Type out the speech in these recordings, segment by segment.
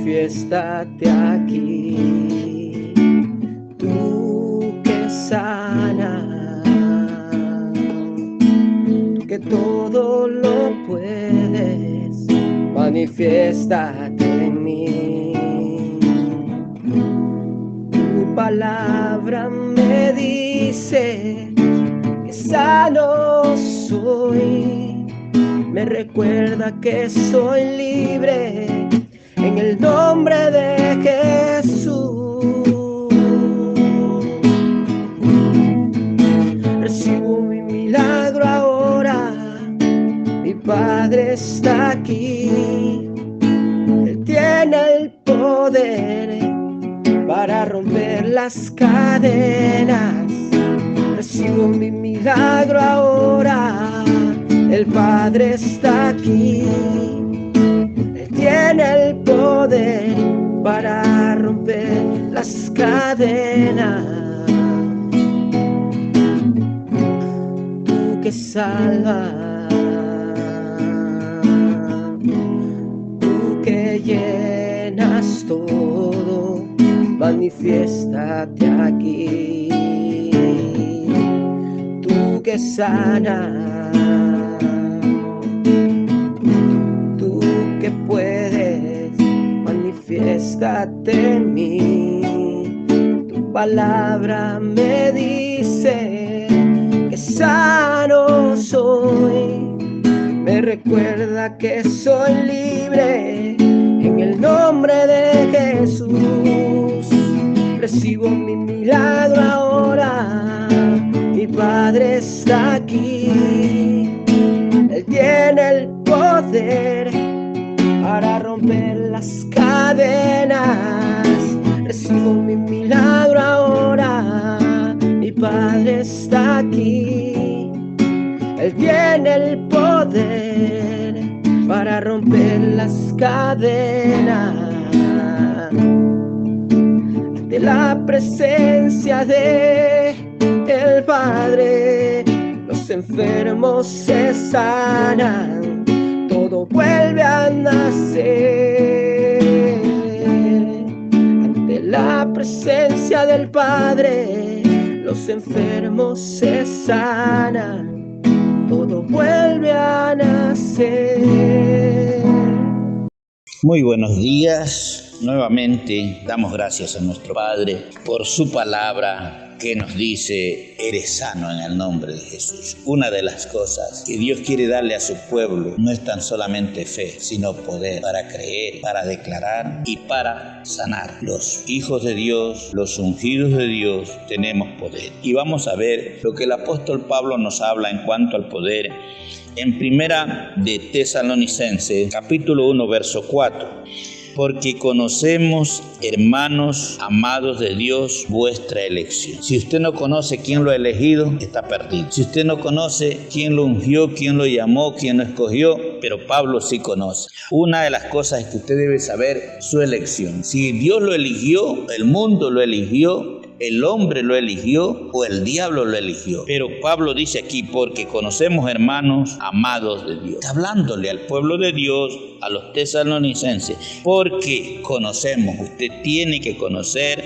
manifiéstate aquí, tú que sanas, tú que todo lo puedes, manifiéstate en mí. Tu palabra me dice que sano soy, me recuerda que soy libre en el nombre de Jesús. Recibo mi milagro ahora, mi Padre está aquí, Él tiene el poder para romper las cadenas. Recibo mi milagro ahora, el Padre está aquí, Él tiene el poder para romper las cadenas. Tú que salvas, tú que llenas todo, manifiéstate aquí. Tú que sanas, tú que puedes, manifiéstate en mí. Tu palabra me dice que sano soy, me recuerda que soy libre en el nombre de Jesús. Recibo mi milagro ahora, mi Padre está aquí, Él tiene el poder para romper las cadenas. Recibo mi milagro ahora, mi Padre está aquí, Él tiene el poder para romper las cadenas. Ante la presencia de el Padre, los enfermos se sanan, todo vuelve a nacer. Ante la presencia del Padre, los enfermos se sanan, todo vuelve a nacer. Muy buenos días. Nuevamente damos gracias a nuestro Padre por su palabra que nos dice: eres sano en el nombre de Jesús. Una de las cosas que Dios quiere darle a su pueblo no es tan solamente fe, sino poder para creer, para declarar y para sanar. Los hijos de Dios, los ungidos de Dios, tenemos poder. Y vamos a ver lo que el apóstol Pablo nos habla en cuanto al poder en Primera de Tesalonicenses, capítulo 1, verso 4. Porque conocemos, hermanos amados de Dios, vuestra elección. Si usted no conoce quién lo ha elegido, está perdido. Si usted no conoce quién lo ungió, quién lo llamó, quién lo escogió, pero Pablo sí conoce. Una de las cosas es que usted debe saber su elección. Si Dios lo eligió, el mundo lo eligió, el hombre lo eligió o el diablo lo eligió. Pero Pablo dice aquí: porque conocemos, hermanos amados de Dios. Está hablándole al pueblo de Dios, a los tesalonicenses, porque conocemos. Usted tiene que conocer,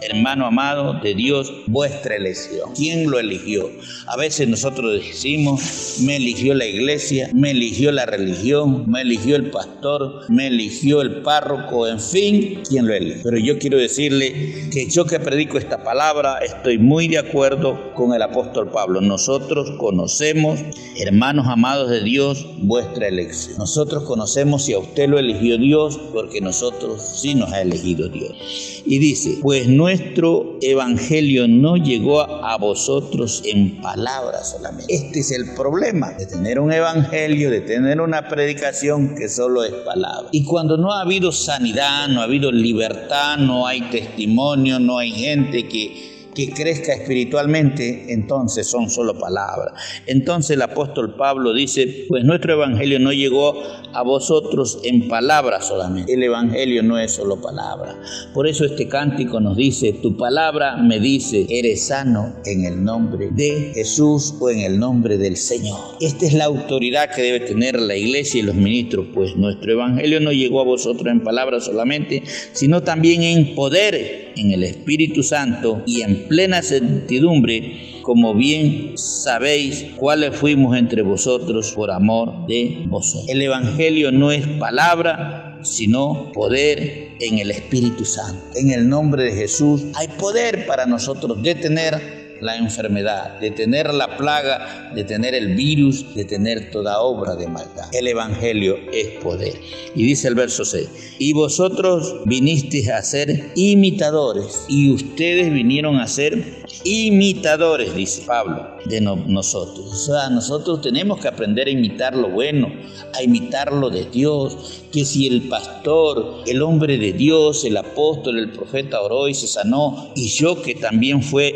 hermano amado de Dios, vuestra elección. ¿Quién lo eligió? A veces nosotros decimos: me eligió la iglesia, me eligió la religión, me eligió el pastor, me eligió el párroco, en fin, ¿quién lo eligió? Pero yo quiero decirle que yo que predico esta palabra estoy muy de acuerdo con el apóstol Pablo. Nosotros conocemos, hermanos amados de Dios, vuestra elección. Nosotros conocemos si a usted lo eligió Dios, porque nosotros sí nos ha elegido Dios. Y dice: pues nuestro evangelio no llegó a vosotros en palabras solamente. Este es el problema de tener un evangelio, de tener una predicación que solo es palabra. Y cuando no ha habido sanidad, no ha habido libertad, no hay testimonio, no hay gente que que crezca espiritualmente, entonces son solo palabras. Entonces el apóstol Pablo dice, pues nuestro evangelio no llegó a vosotros en palabras solamente. El evangelio no es solo palabra. Por eso este cántico nos dice, tu palabra me dice, eres sano en el nombre de Jesús o en el nombre del Señor. Esta es la autoridad que debe tener la iglesia y los ministros, pues nuestro evangelio no llegó a vosotros en palabras solamente, sino también en poder, en el Espíritu Santo y en plena certidumbre, como bien sabéis cuáles fuimos entre vosotros por amor de vosotros. El evangelio no es palabra, sino poder en el Espíritu Santo. En el nombre de Jesús hay poder para nosotros detener la enfermedad, detener la plaga, detener el virus, detener toda obra de maldad. El evangelio es poder. Y dice el verso 6, y vosotros vinisteis a ser imitadores, y ustedes vinieron a ser imitadores, dice Pablo, de nosotros. O sea, nosotros tenemos que aprender a imitar lo bueno, a imitar lo de Dios, que si el pastor, el hombre de Dios, el apóstol, el profeta oró y se sanó, y yo que también fui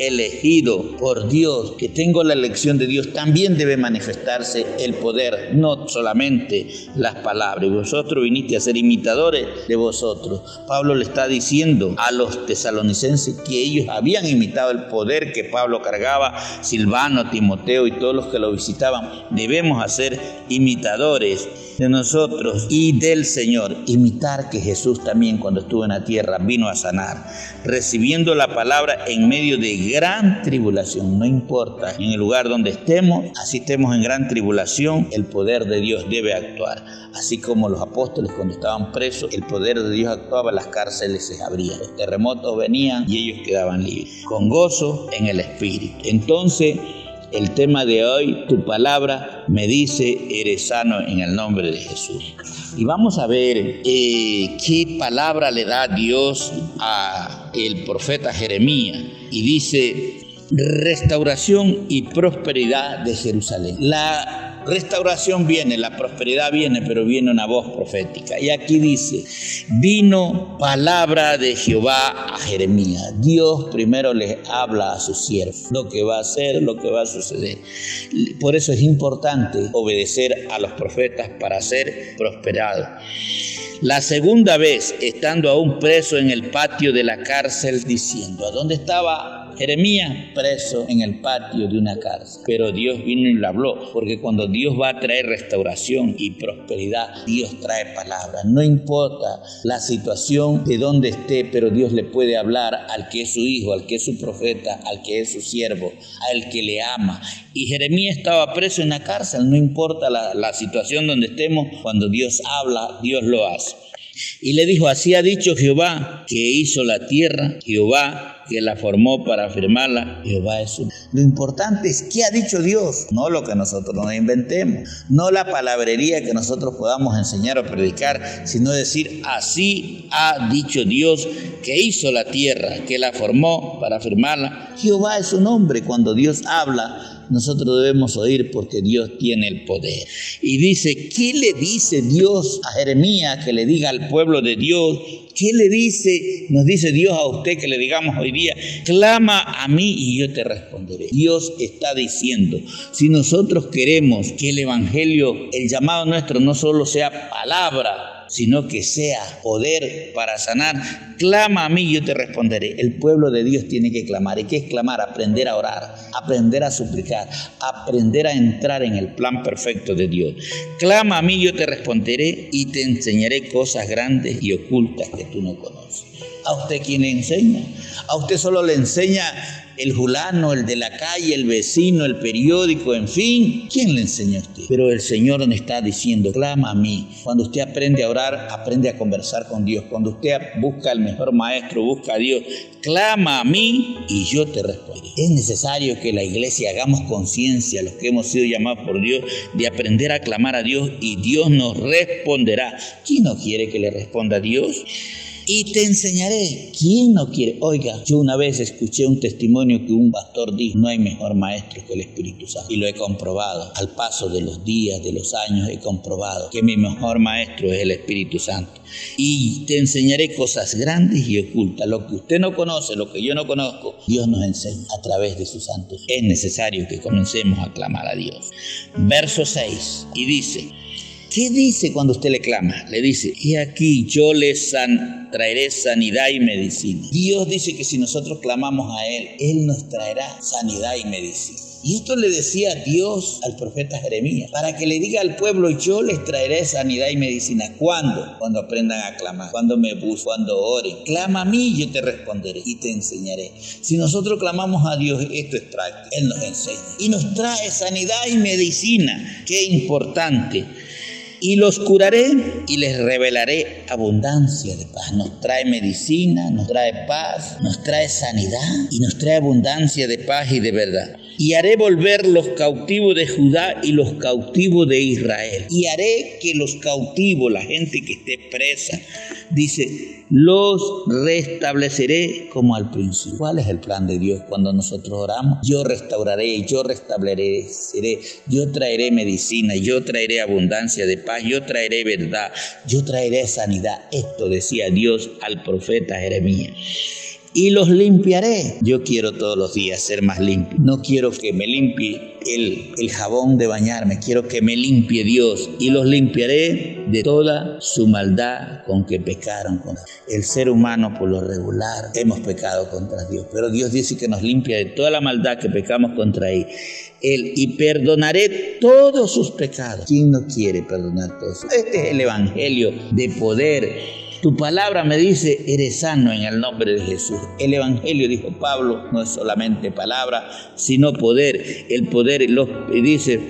elegido por Dios, que tengo la elección de Dios, también debe manifestarse el poder, no solamente las palabras. Y vosotros viniste a ser imitadores de vosotros. Pablo le está diciendo a los tesalonicenses que ellos habían imitado el poder que Pablo cargaba, Silvano, Timoteo y todos los que lo visitaban. Debemos hacer imitadores de nosotros y del Señor. Imitar que Jesús también cuando estuvo en la tierra vino a sanar, recibiendo la palabra en medio de gran tribulación. No importa en el lugar donde estemos, así estemos en gran tribulación, el poder de Dios debe actuar. Así como los apóstoles cuando estaban presos, el poder de Dios actuaba, las cárceles se abrían, los terremotos venían y ellos quedaban libres, con gozo en el Espíritu. Entonces, el tema de hoy, tu palabra me dice, eres sano en el nombre de Jesús. Y vamos a ver qué palabra le da Dios a el profeta Jeremías. Y dice, restauración y prosperidad de Jerusalén. La restauración viene, la prosperidad viene, pero viene una voz profética. Y aquí dice, vino palabra de Jehová a Jeremías. Dios primero les habla a sus siervos, lo que va a hacer, lo que va a suceder. Por eso es importante obedecer a los profetas para ser prosperados. La segunda vez, estando aún preso en el patio de la cárcel, diciendo, ¿a dónde estaba Jeremías? Preso en el patio de una cárcel. Pero Dios vino y le habló, porque cuando Dios va a traer restauración y prosperidad, Dios trae palabras. No importa la situación de donde esté, pero Dios le puede hablar al que es su hijo, al que es su profeta, al que es su siervo, al que le ama. Y Jeremías estaba preso en la cárcel, no importa la situación donde estemos, cuando Dios habla, Dios lo hace. Y le dijo, así ha dicho Jehová, que hizo la tierra, Jehová, que la formó para afirmarla, Jehová es su. Lo importante es qué ha dicho Dios, no lo que nosotros nos inventemos, no la palabrería que nosotros podamos enseñar o predicar, sino decir, así ha dicho Dios, que hizo la tierra, que la formó para afirmarla, Jehová es su nombre. Cuando Dios habla, nosotros debemos oír porque Dios tiene el poder. Y dice, ¿qué le dice Dios a Jeremías que le diga al pueblo de Dios? ¿Qué le dice? Nos dice Dios a usted que le digamos hoy día, clama a mí y yo te responderé. Dios está diciendo, si nosotros queremos que el evangelio, el llamado nuestro no solo sea palabra, sino que sea poder para sanar, clama a mí y yo te responderé. El pueblo de Dios tiene que clamar. ¿Y qué es clamar? Aprender a orar, aprender a suplicar, aprender a entrar en el plan perfecto de Dios. Clama a mí y yo te responderé y te enseñaré cosas grandes y ocultas que tú no conoces. ¿A usted quién le enseña? ¿A usted solo le enseña el fulano, el de la calle, el vecino, el periódico, en fin? ¿Quién le enseña a usted? Pero el Señor nos está diciendo, clama a mí. Cuando usted aprende a orar, aprende a conversar con Dios. Cuando usted busca al mejor maestro, busca a Dios, clama a mí y yo te responderé. Es necesario que la iglesia hagamos conciencia, los que hemos sido llamados por Dios, de aprender a clamar a Dios y Dios nos responderá. ¿Quién no quiere que le responda a Dios? y te enseñaré. ¿Quién no quiere? Oiga, yo una vez escuché un testimonio que un pastor dijo: no hay mejor maestro que el Espíritu Santo. Y lo he comprobado. Al paso de los días, de los años, he comprobado que mi mejor maestro es el Espíritu Santo. Y te enseñaré cosas grandes y ocultas. Lo que usted no conoce, lo que yo no conozco, Dios nos enseña a través de sus santos. Es necesario que comencemos a clamar a Dios. Verso 6, y dice: ¿qué dice cuando usted le clama? Le dice: y aquí yo les traeré sanidad y medicina. Dios dice que si nosotros clamamos a Él nos traerá sanidad y medicina. Y esto le decía Dios al profeta Jeremías, para que le diga al pueblo: yo les traeré sanidad y medicina. ¿Cuándo? Cuando aprendan a clamar, cuando me busquen, cuando oren. Clama a mí, yo te responderé y te enseñaré. Si nosotros clamamos a Dios, esto es práctico. Él nos enseña y nos trae sanidad y medicina. Qué importante. Y los curaré y les revelaré abundancia de paz. Nos trae medicina, nos trae paz, nos trae sanidad y nos trae abundancia de paz y de verdad. Y haré volver los cautivos de Judá y los cautivos de Israel. Y haré que los cautivos, la gente que esté presa, dice, los restableceré como al principio. ¿Cuál es el plan de Dios cuando nosotros oramos? Yo restauraré, yo restableceré, yo traeré medicina, yo traeré abundancia de paz, yo traeré verdad, yo traeré sanidad. Esto decía Dios al profeta Jeremías. Y los limpiaré. Yo quiero todos los días ser más limpio. No quiero que me limpie el jabón de bañarme. Quiero que me limpie Dios. Y los limpiaré de toda su maldad con que pecaron. El ser humano por lo regular hemos pecado contra Dios. Pero Dios dice que nos limpia de toda la maldad que pecamos contra Él. Y perdonaré todos sus pecados. ¿Quién no quiere perdonar todos? Este es el evangelio de poder. Tu palabra me dice: eres sano en el nombre de Jesús. El evangelio, dijo Pablo, no es solamente palabra, sino poder. El poder dice: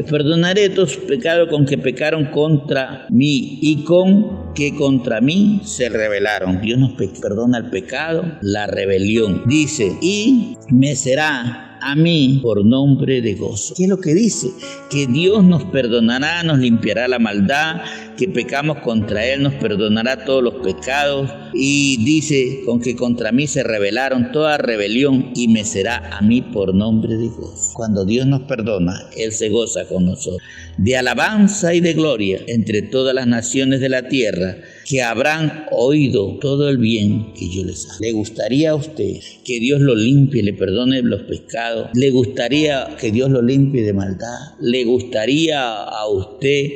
perdonaré todos sus pecados con que pecaron contra mí y con que contra mí se rebelaron. Dios nos perdona el pecado, la rebelión. Dice: y me será a mí por nombre de gozo. ¿Qué es lo que dice? Que Dios nos perdonará, nos limpiará la maldad, que pecamos contra Él, nos perdonará todos los pecados. Y dice: con que contra mí se rebelaron, toda rebelión, y me será a mí por nombre de gozo. Cuando Dios nos perdona, Él se goza con nosotros. De alabanza y de gloria entre todas las naciones de la tierra, que habrán oído todo el bien que yo les hago. ¿Le gustaría a usted que Dios lo limpie, le perdone los pecados? ¿Le gustaría que Dios lo limpie de maldad? ¿Le gustaría a usted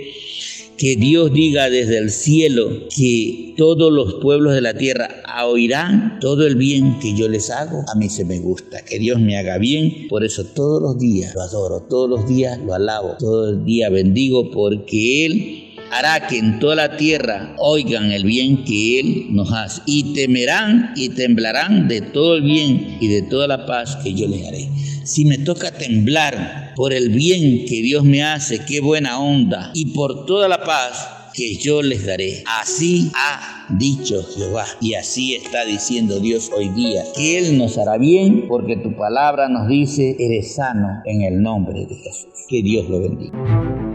que Dios diga desde el cielo que todos los pueblos de la tierra oirán todo el bien que yo les hago? A mí se me gusta que Dios me haga bien, por eso todos los días lo adoro, todos los días lo alabo, todo el día bendigo, porque Él hará que en toda la tierra oigan el bien que Él nos hace, y temerán y temblarán de todo el bien y de toda la paz que yo les haré. Si me toca temblar por el bien que Dios me hace, qué buena onda, y por toda la paz que yo les daré. Así ha dicho Jehová, y así está diciendo Dios hoy día, que Él nos hará bien, porque tu palabra nos dice: eres sano en el nombre de Jesús. Que Dios lo bendiga.